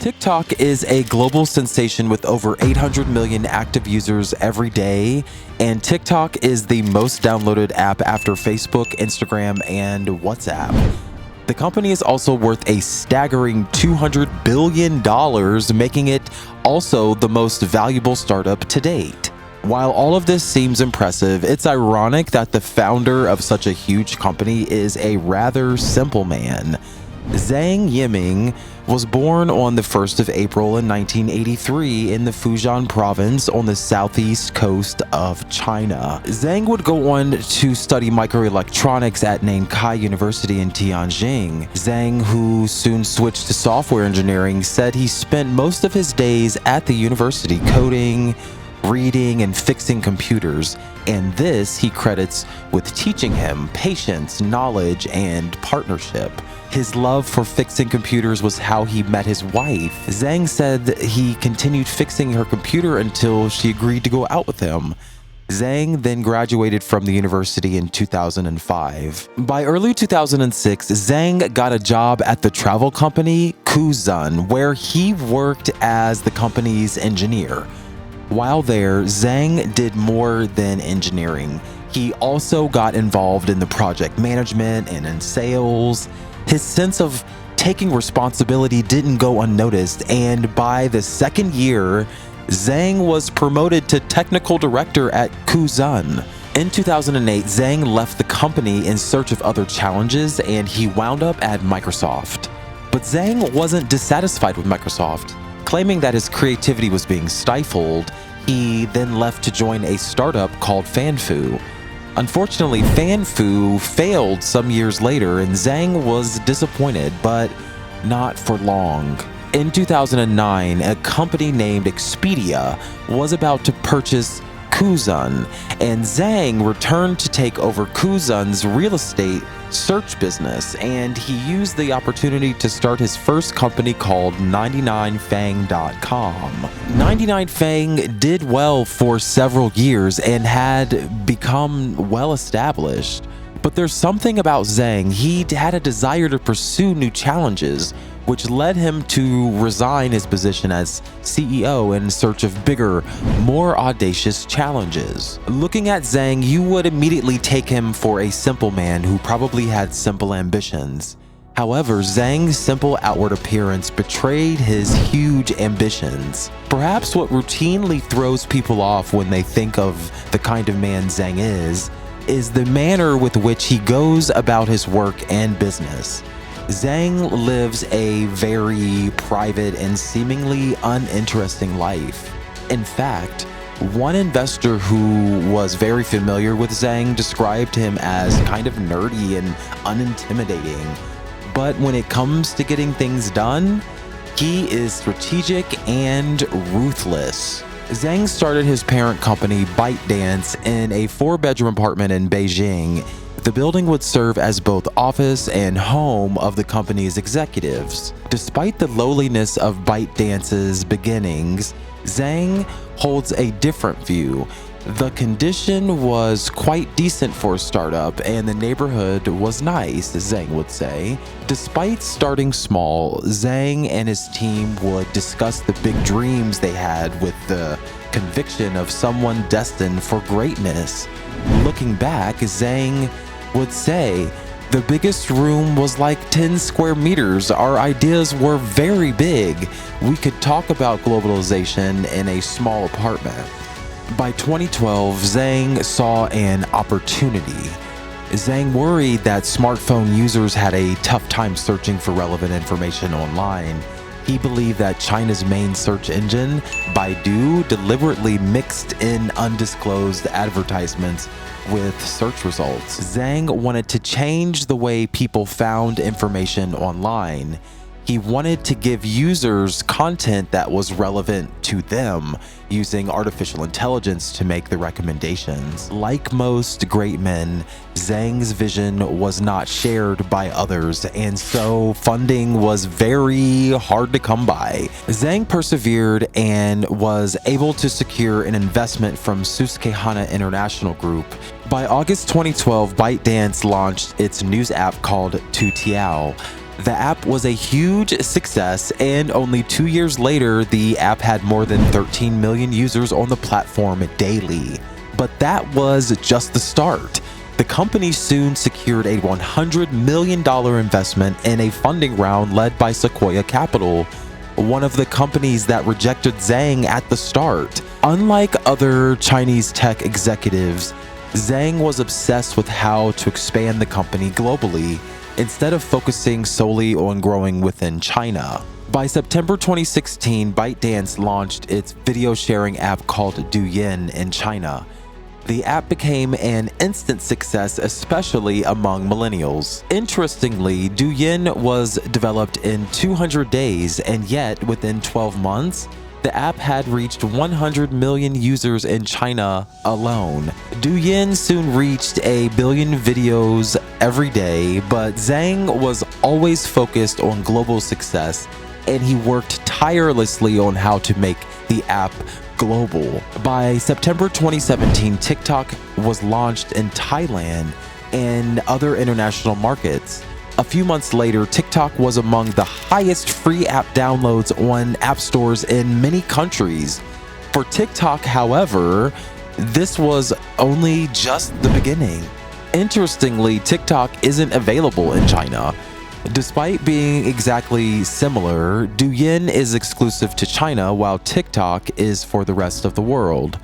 TikTok is a global sensation with over 800 million active users every day, and TikTok is the most downloaded app after Facebook, Instagram, and WhatsApp. The company is also worth a staggering $200 billion, making it also the most valuable startup to date. While all of this seems impressive, it's ironic that the founder of such a huge company is a rather simple man. Zhang Yiming was born on the 1st of April in 1983 in the Fujian province on the southeast coast of China. Zhang would go on to study microelectronics at Nankai University in Tianjin. Zhang, who soon switched to software engineering, said he spent most of his days at the university coding, reading, and fixing computers, and this he credits with teaching him patience, knowledge, and partnership. His love for fixing computers was how he met his wife. Zhang said he continued fixing her computer until she agreed to go out with him. Zhang then graduated from the university in 2005. By early 2006, Zhang got a job at the travel company Kuzun, where he worked as the company's engineer. While there, Zhang did more than engineering. He also got involved in the project management and in sales. His sense of taking responsibility didn't go unnoticed, and by the second year, Zhang was promoted to technical director at Kuzun. In 2008, Zhang left the company in search of other challenges, and he wound up at Microsoft. But Zhang wasn't dissatisfied with Microsoft. Claiming that his creativity was being stifled, he then left to join a startup called Fanfu. Unfortunately, Fanfu failed some years later, and Zhang was disappointed, but not for long. In 2009, a company named EXPEDIA was about to purchase Kuzun, and Zhang returned to take over Kuzun's real estate search business, and he used the opportunity to start his first company called 99fang.com. 99fang did well for several years and had become well established. But there's something about Zhang. He had a desire to pursue new challenges, which led him to resign his position as CEO in search of bigger, more audacious challenges. Looking at Zhang, you would immediately take him for a simple man who probably had simple ambitions. However, Zhang's simple outward appearance betrayed his huge ambitions. Perhaps what routinely throws people off when they think of the kind of man Zhang is the manner with which he goes about his work and business. Zhang lives a very private and seemingly uninteresting life. In fact, one investor who was very familiar with Zhang described him as kind of nerdy and unintimidating. But when it comes to getting things done, he is strategic and ruthless. Zhang started his parent company, ByteDance, in a 4-bedroom apartment in Beijing. The building would serve as both office and home of the company's executives. Despite the lowliness of ByteDance's beginnings, Zhang holds a different view. The condition was quite decent for a startup, and the neighborhood was nice, Zhang would say. Despite starting small, Zhang and his team would discuss the big dreams they had with the conviction of someone destined for greatness. Looking back, Zhang would say, "The biggest room was like 10 square meters. Our ideas were very big. We could talk about globalization in a small apartment." By 2012, Zhang saw an opportunity. Zhang worried that smartphone users had a tough time searching for relevant information online. He believed that China's main search engine, Baidu, deliberately mixed in undisclosed advertisements with search results. Zhang wanted to change the way people found information online. He wanted to give users content that was relevant to them, using artificial intelligence to make the recommendations. Like most great men, Zhang's vision was not shared by others, and so funding was very hard to come by. Zhang persevered and was able to secure an investment from Susquehanna International Group. By August 2012, ByteDance launched its news app called Toutiao. The app was a huge success, and only 2 years later, the app had more than 13 million users on the platform daily. But that was just the start. The company soon secured a $100 million investment in a funding round led by Sequoia Capital, one of the companies that rejected Zhang at the start. Unlike other Chinese tech executives, Zhang was obsessed with how to expand the company globally, instead of focusing solely on growing within China. By September 2016, ByteDance launched its video sharing app called Douyin in China. The app became an instant success, especially among millennials. Interestingly, Douyin was developed in 200 days, and yet within 12 months, the app had reached 100 million users in China alone. Douyin soon reached 1 billion videos every day, but Zhang was always focused on global success, and he worked tirelessly on how to make the app global. By September 2017, TikTok was launched in Thailand and other international markets. A few months later, TikTok was among the highest free app downloads on app stores in many countries. For TikTok, however, this was only just the beginning. Interestingly, TikTok isn't available in China. Despite being exactly similar, Douyin is exclusive to China, while TikTok is for the rest of the world.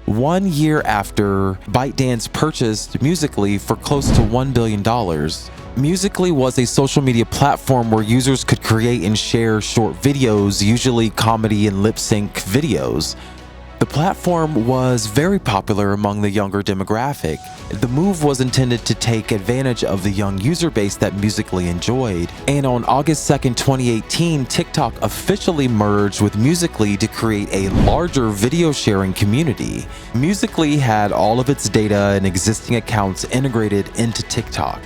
1 year after, ByteDance purchased Musical.ly for close to $1 billion. Musical.ly was a social media platform where users could create and share short videos, usually comedy and lip-sync videos. The platform was very popular among the younger demographic. The move was intended to take advantage of the young user base that Musical.ly enjoyed. And on August 2nd, 2018, TikTok officially merged with Musical.ly to create a larger video sharing community. Musical.ly had all of its data and existing accounts integrated into TikTok.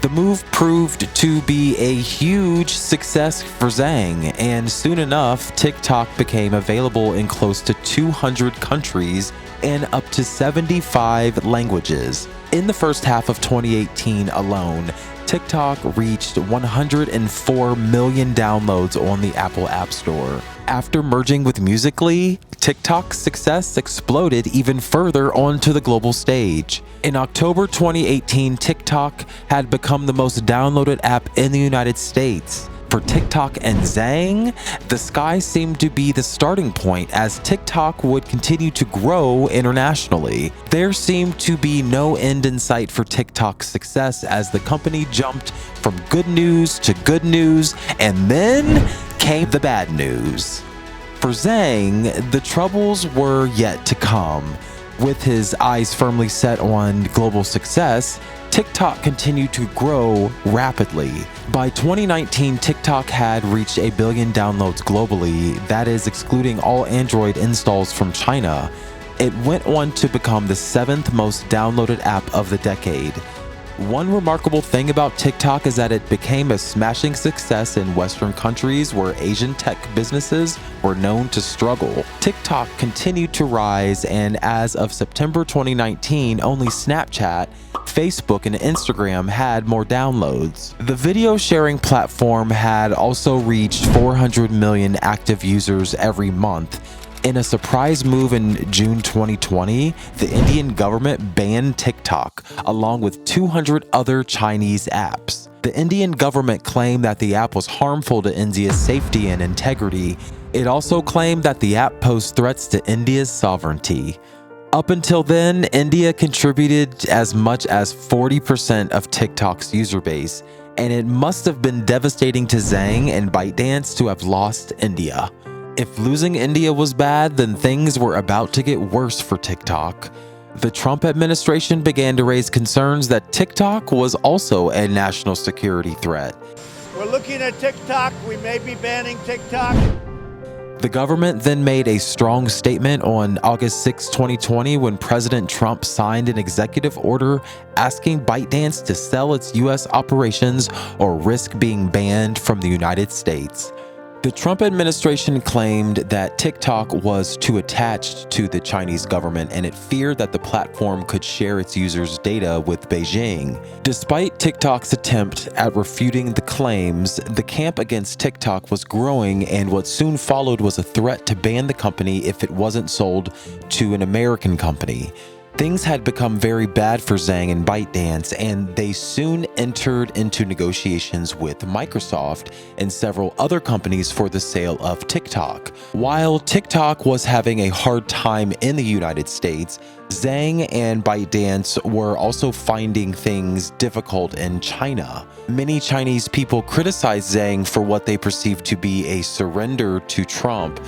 The move proved to be a huge success for Zhang, and soon enough, TikTok became available in close to 200 countries and up to 75 languages. In the first half of 2018 alone, TikTok reached 104 million downloads on the Apple App Store. After merging with Musical.ly, TikTok's success exploded even further onto the global stage. In October 2018, TikTok had become the most downloaded app in the United States. For TikTok and Zhang, the sky seemed to be the starting point as TikTok would continue to grow internationally. There seemed to be no end in sight for TikTok's success as the company jumped from good news to good news, and then came the bad news. For Zhang, the troubles were yet to come. With his eyes firmly set on global success, TikTok continued to grow rapidly. By 2019, TikTok had reached 1 billion downloads globally, that is excluding all Android installs from China. It went on to become the 7th most downloaded app of the decade. One remarkable thing about TikTok is that it became a smashing success in Western countries where Asian tech businesses were known to struggle. TikTok continued to rise, and as of September 2019, only Snapchat, Facebook, and Instagram had more downloads. The video sharing platform had also reached 400 million active users every month. In a surprise move in June 2020, the Indian government banned TikTok, along with 200 other Chinese apps. The Indian government claimed that the app was harmful to India's safety and integrity. It also claimed that the app posed threats to India's sovereignty. Up until then, India contributed as much as 40% of TikTok's user base, and it must have been devastating to Zhang and ByteDance to have lost India. If losing India was bad, then things were about to get worse for TikTok. The Trump administration began to raise concerns that TikTok was also a national security threat. We're looking at TikTok. We may be banning TikTok. The government then made a strong statement on August 6, 2020, when President Trump signed an executive order asking ByteDance to sell its U.S. operations or risk being banned from the United States. The Trump administration claimed that TikTok was too attached to the Chinese government and it feared that the platform could share its users' data with Beijing. Despite TikTok's attempt at refuting the claims, the camp against TikTok was growing, and what soon followed was a threat to ban the company if it wasn't sold to an American company. Things had become very bad for Zhang and ByteDance, and they soon entered into negotiations with Microsoft and several other companies for the sale of TikTok. While TikTok was having a hard time in the United States, Zhang and ByteDance were also finding things difficult in China. Many Chinese people criticized Zhang for what they perceived to be a surrender to Trump.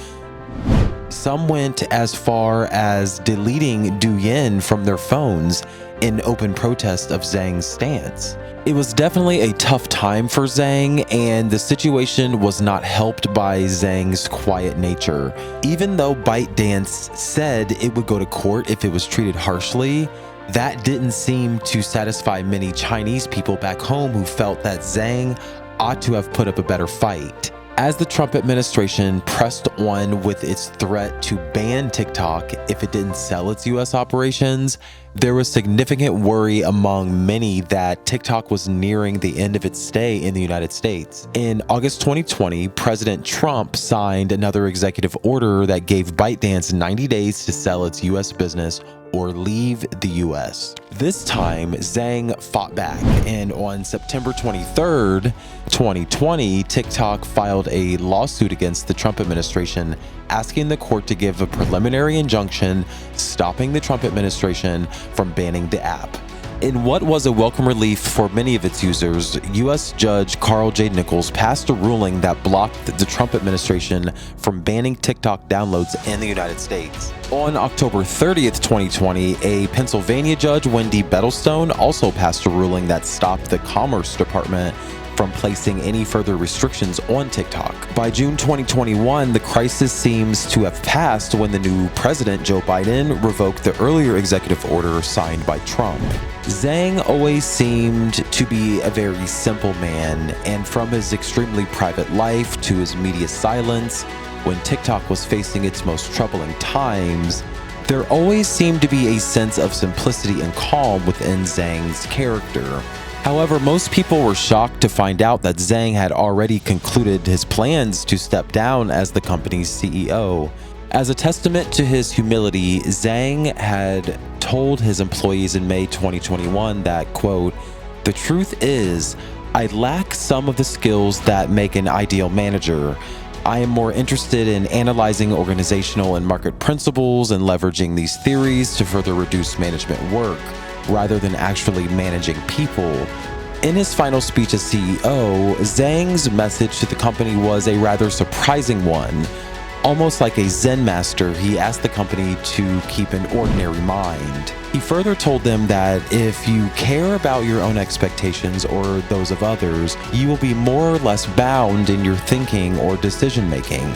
Some went as far as deleting Douyin from their phones in open protest of Zhang's stance. It was definitely a tough time for Zhang, and the situation was not helped by Zhang's quiet nature. Even though ByteDance said it would go to court if it was treated harshly, that didn't seem to satisfy many Chinese people back home who felt that Zhang ought to have put up a better fight. As the Trump administration pressed on with its threat to ban TikTok if it didn't sell its US operations, there was significant worry among many that TikTok was nearing the end of its stay in the United States. In August 2020, President Trump signed another executive order that gave ByteDance 90 days to sell its US business or leave the US. This time, Zhang fought back, and on September 23rd, 2020, TikTok filed a lawsuit against the Trump administration, asking the court to give a preliminary injunction stopping the Trump administration from banning the app. In what was a welcome relief for many of its users, U.S. Judge Carl J. Nichols passed a ruling that blocked the Trump administration from banning TikTok downloads in the United States. On October 30th, 2020, a Pennsylvania judge, Wendy Bettlestone, also passed a ruling that stopped the Commerce Department from placing any further restrictions on TikTok. By June 2021, the crisis seems to have passed when the new president, Joe Biden, revoked the earlier executive order signed by Trump. Zhang always seemed to be a very simple man, and from his extremely private life to his media silence, when TikTok was facing its most troubling times, there always seemed to be a sense of simplicity and calm within Zhang's character. However, most people were shocked to find out that Zhang had already concluded his plans to step down as the company's CEO. As a testament to his humility, Zhang had told his employees in May 2021 that, quote, "The truth is, I lack some of the skills that make an ideal manager. I am more interested in analyzing organizational and market principles and leveraging these theories to further reduce management work, rather than actually managing people." In his final speech as CEO, Zhang's message to the company was a rather surprising one. Almost like a Zen master, he asked the company to keep an ordinary mind. He further told them that if you care about your own expectations or those of others, you will be more or less bound in your thinking or decision making.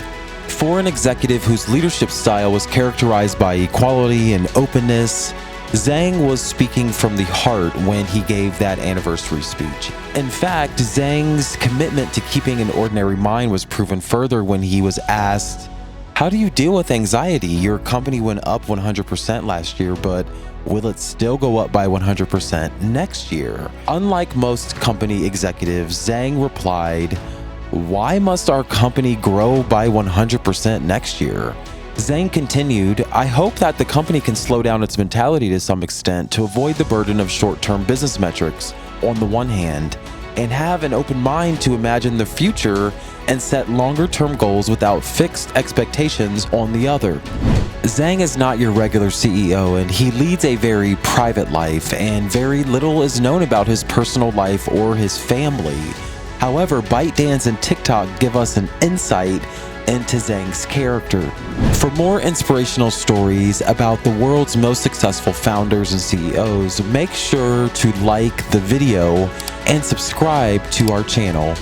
For an executive whose leadership style was characterized by equality and openness, Zhang was speaking from the heart when he gave that anniversary speech. In fact, Zhang's commitment to keeping an ordinary mind was proven further when he was asked, "How do you deal with anxiety? Your company went up 100% last year, but will it still go up by 100% next year?" Unlike most company executives, Zhang replied, "Why must our company grow by 100% next year?" Zhang continued, "I hope that the company can slow down its mentality to some extent to avoid the burden of short-term business metrics on the one hand, and have an open mind to imagine the future and set longer-term goals without fixed expectations on the other." Zhang is not your regular CEO, and he leads a very private life, and very little is known about his personal life or his family. However, ByteDance and TikTok give us an insight into Zhang's character. For more inspirational stories about the world's most successful founders and CEOs, make sure to like the video and subscribe to our channel.